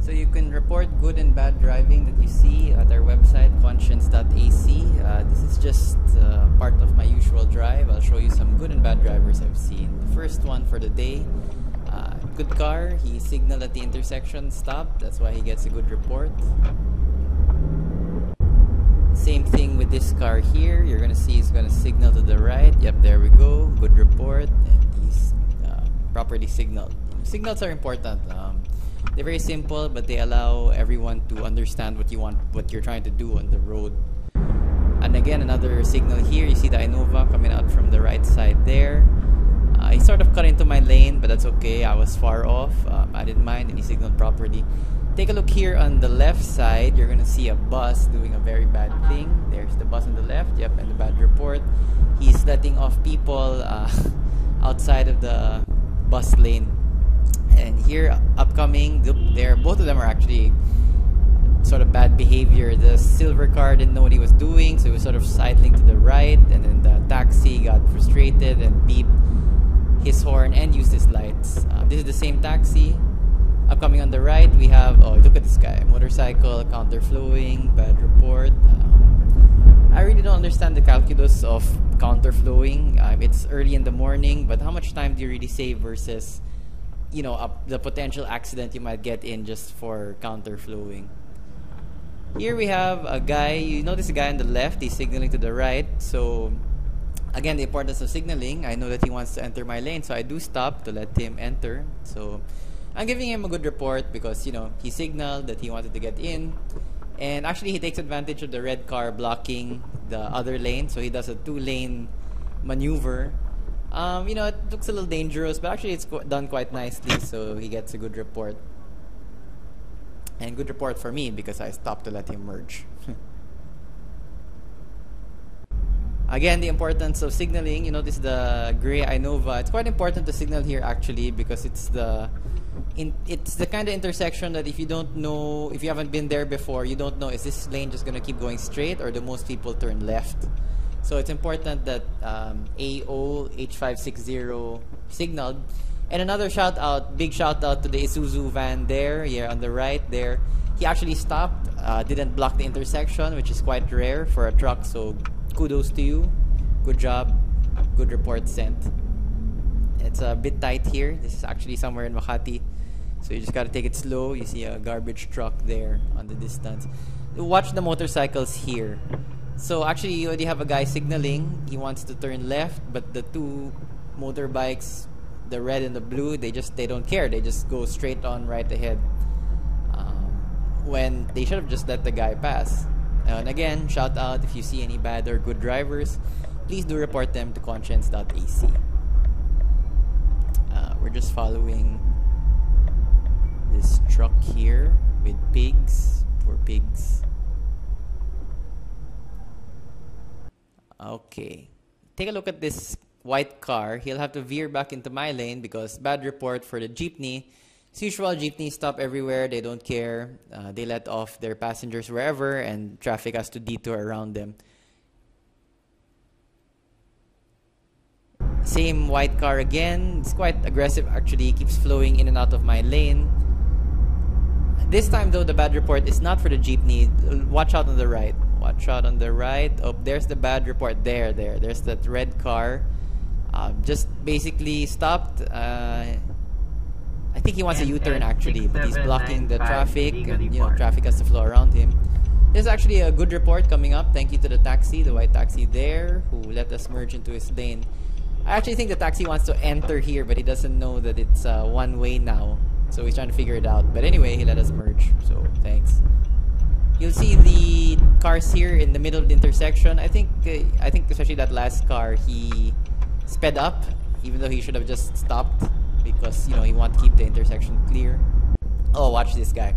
So you can report good and bad driving that you see at our website, conscience.ac. This is just part of my usual drive. I'll show you some good and bad drivers I've seen. The first one for the day, good car. He signaled at the intersection, stopped. That's why he gets a good report. Same thing with this car here. You're going to see he's going to signal to the right. Yep, there we go. Good report. And he's properly signaled. Signals are important. They're very simple, but they allow everyone to understand what you're trying to do on the road. And again, another signal here. You see the Innova coming out from the right side there. He sort of cut into my lane, but that's okay. I was far off. I didn't mind, and he signaled properly. Take a look here on the left side. You're gonna see a bus doing a very bad thing. There's the bus on the left. Yep, and the bad report. He's letting off people outside of the bus lane. And here, upcoming, there, both of them are actually sort of bad behavior. The silver car didn't know what he was doing, so he was sort of sidling to the right, and then the taxi got frustrated and beeped his horn and used his lights. This is the same taxi. Upcoming on the right, we have, oh, look at this guy. Motorcycle, counterflowing, bad report. I really don't understand the calculus of counterflowing. It's early in the morning, but how much time do you really save versus, you know, the potential accident you might get in just for counterflowing? Here we have a guy. You notice the guy on the left, he's signaling to the right. So again, the importance of signaling. I know that he wants to enter my lane, so I do stop to let him enter. So I'm giving him a good report because, you know, he signaled that he wanted to get in. And actually, he takes advantage of the red car blocking the other lane. So he does a 2-lane maneuver. You know, it looks a little dangerous, but actually it's done quite nicely. So he gets a good report. And good report for me because I stopped to let him merge. Again, the importance of signaling. You notice the gray Innova. It's quite important to signal here actually because it's the kind of intersection that if you don't know, if you haven't been there before, you don't know, is this lane just going to keep going straight or do most people turn left? So it's important that AO H560 signaled. And another shout out, big shout out to the Isuzu van there, here on the right there. He actually stopped, didn't block the intersection, which is quite rare for a truck. So kudos to you. Good job. Good report sent. It's a bit tight here. This is actually somewhere in Makati. So you just gotta take it slow. You see a garbage truck there on the distance. Watch the motorcycles here. So actually you already have a guy signaling. He wants to turn left, but the two motorbikes, the red and the blue, they don't care. They just go straight on right ahead. When they should have just let the guy pass. And again, shout out if you see any bad or good drivers, please do report them to conscience.ac. We're just following this truck here with pigs. Poor pigs. Okay. Take a look at this white car. He'll have to veer back into my lane because bad report for the jeepney. As usual, jeepneys stop everywhere. They don't care. They let off their passengers wherever and traffic has to detour around them. Same white car again. It's quite aggressive actually. Keeps flowing in and out of my lane. This time though, the bad report is not for the jeepney. Watch out on the right. Watch out on the right. Oh, there's the bad report. There's that red car. Just basically stopped. I think he wants a U-turn actually, but he's blocking the traffic and, you know, traffic has to flow around him. There's actually a good report coming up. Thank you to the taxi, the white taxi there, who let us merge into his lane. I actually think the taxi wants to enter here, but he doesn't know that it's one way now. So he's trying to figure it out. But anyway, he let us merge. So thanks. You'll see the cars here in the middle of the intersection. I think especially that last car, he sped up, even though he should have just stopped because, you know, he wants to keep the intersection clear. Oh, watch this guy.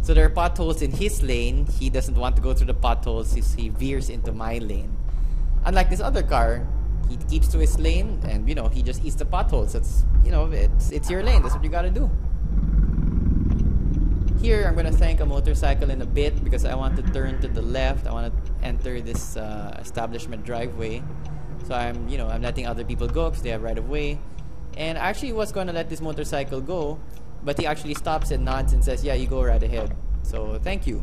So there are potholes in his lane. He doesn't want to go through the potholes. He veers into my lane. Unlike this other car, he keeps to his lane and, you know, he just eats the potholes. That's, you know, it's your lane. That's what you gotta do. Here, I'm gonna thank a motorcycle in a bit because I want to turn to the left. I want to enter this establishment driveway. So I'm letting other people go because they have right of way. And I actually was going to let this motorcycle go, but he actually stops and nods and says, yeah, you go right ahead. So thank you.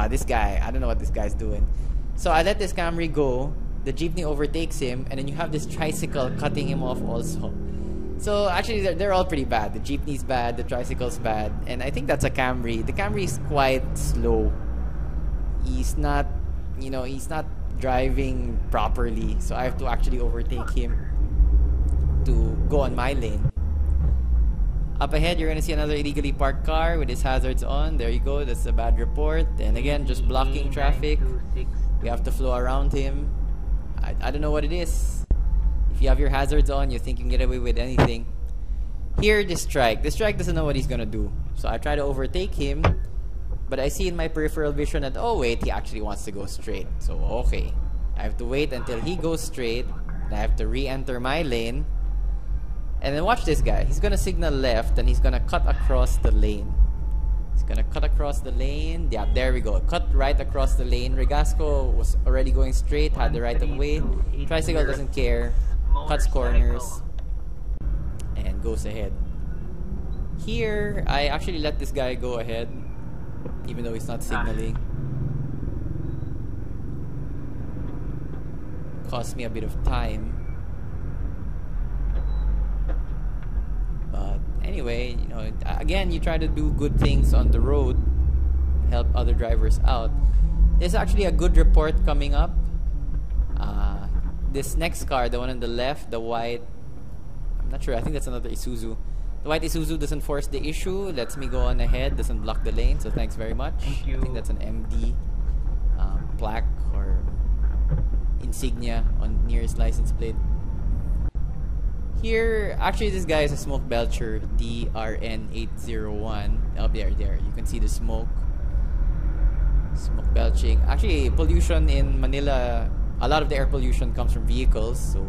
This guy, I don't know what this guy's doing. So I let this Camry go. The jeepney overtakes him, and then you have this tricycle cutting him off also. So actually, they're all pretty bad. The jeepney's bad, the tricycle's bad, and I think that's a Camry. The Camry is quite slow. He's not, he's not driving properly. So I have to actually overtake him to go on my lane. Up ahead, you're gonna see another illegally parked car with his hazards on. There you go. That's a bad report. And again, just blocking traffic. We have to flow around him. I don't know what it is. If you have your hazards on, you think you can get away with anything. Here, this strike. This strike doesn't know what he's gonna do. So I try to overtake him, but I see in my peripheral vision that, oh wait, he actually wants to go straight. So okay, I have to wait until he goes straight. And I have to re-enter my lane. And then watch this guy. He's gonna signal left and he's gonna cut across the lane. He's gonna cut across the lane. Yeah, there we go. Cut right across the lane. Regasco was already going straight, had the right of way. Tricycle doesn't care. Cuts corners and goes ahead. Here, I actually let this guy go ahead, even though he's not signaling. Cost me a bit of time. But anyway, again, you try to do good things on the road, help other drivers out. There's actually a good report coming up. This next car, the one on the left, the white, I'm not sure, I think that's another Isuzu. The white Isuzu doesn't force the issue, lets me go on ahead, doesn't block the lane, so thanks very much. Thank you. I think that's an MD plaque or insignia on near his license plate. Here, actually this guy is a smoke belcher, DRN801. Oh, there. You can see the smoke. Smoke belching. Actually, pollution in Manila, a lot of the air pollution comes from vehicles, so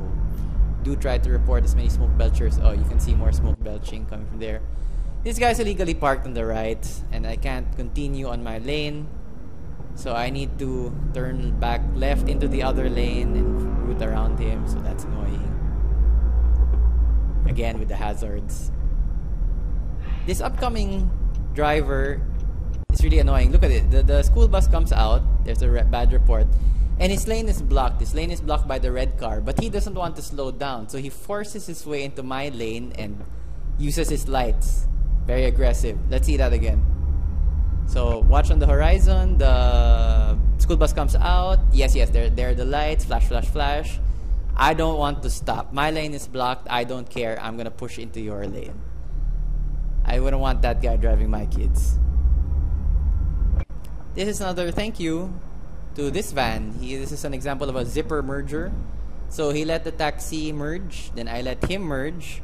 do try to report as many smoke belchers. Oh, you can see more smoke belching coming from there. This guy's illegally parked on the right, and I can't continue on my lane, so I need to turn back left into the other lane and route around him, so that's annoying. Again with the hazards. This upcoming driver is really annoying. Look at it. The school bus comes out. There's a bad report. And his lane is blocked. His lane is blocked by the red car. But he doesn't want to slow down. So he forces his way into my lane and uses his lights. Very aggressive. Let's see that again. So watch on the horizon. The school bus comes out. Yes, there are the lights. Flash, flash, flash. I don't want to stop. My lane is blocked. I don't care. I'm gonna push into your lane. I wouldn't want that guy driving my kids. This is another thank you to this van. This is an example of a zipper merger. So he let the taxi merge, then I let him merge,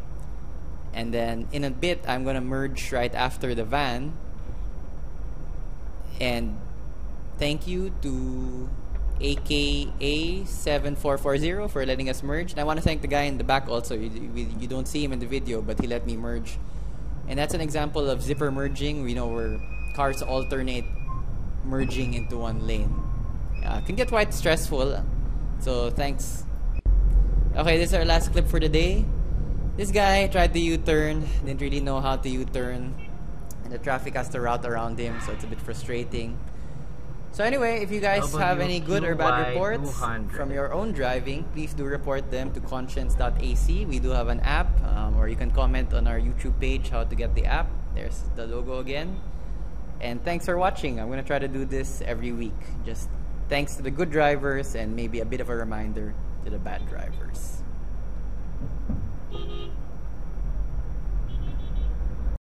and then in a bit I'm gonna merge right after the van. And thank you to AKA7440 for letting us merge. And I want to thank the guy in the back also. You don't see him in the video, but he let me merge. And that's an example of zipper merging, where cars alternate merging into one lane. Can get quite stressful, so thanks. Okay, this is our last clip for the day. This guy tried to U-turn, didn't really know how to U-turn, and the traffic has to route around him, so it's a bit frustrating. So anyway, if you guys have any good or bad reports from your own driving, please do report them to conscience.ac. We do have an app, or you can comment on our YouTube page how to get the app. There's the logo again. And thanks for watching. I'm going to try to do this every week. Just thanks to the good drivers and maybe a bit of a reminder to the bad drivers.